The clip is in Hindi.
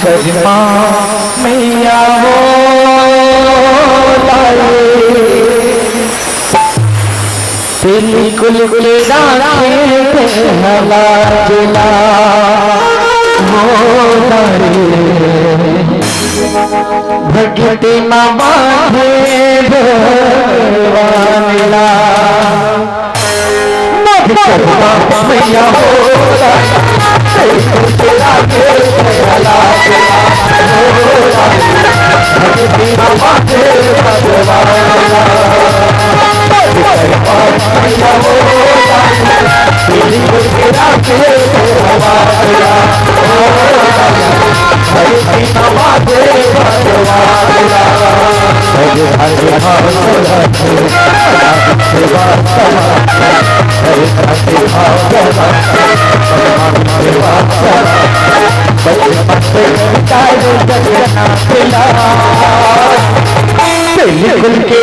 सजमा मैया हो बिल्कुल के हला जिला भगती माँ बाधे भगवानिला मैया हो भगती माँ बाधे भगवानिला बिल्कुल के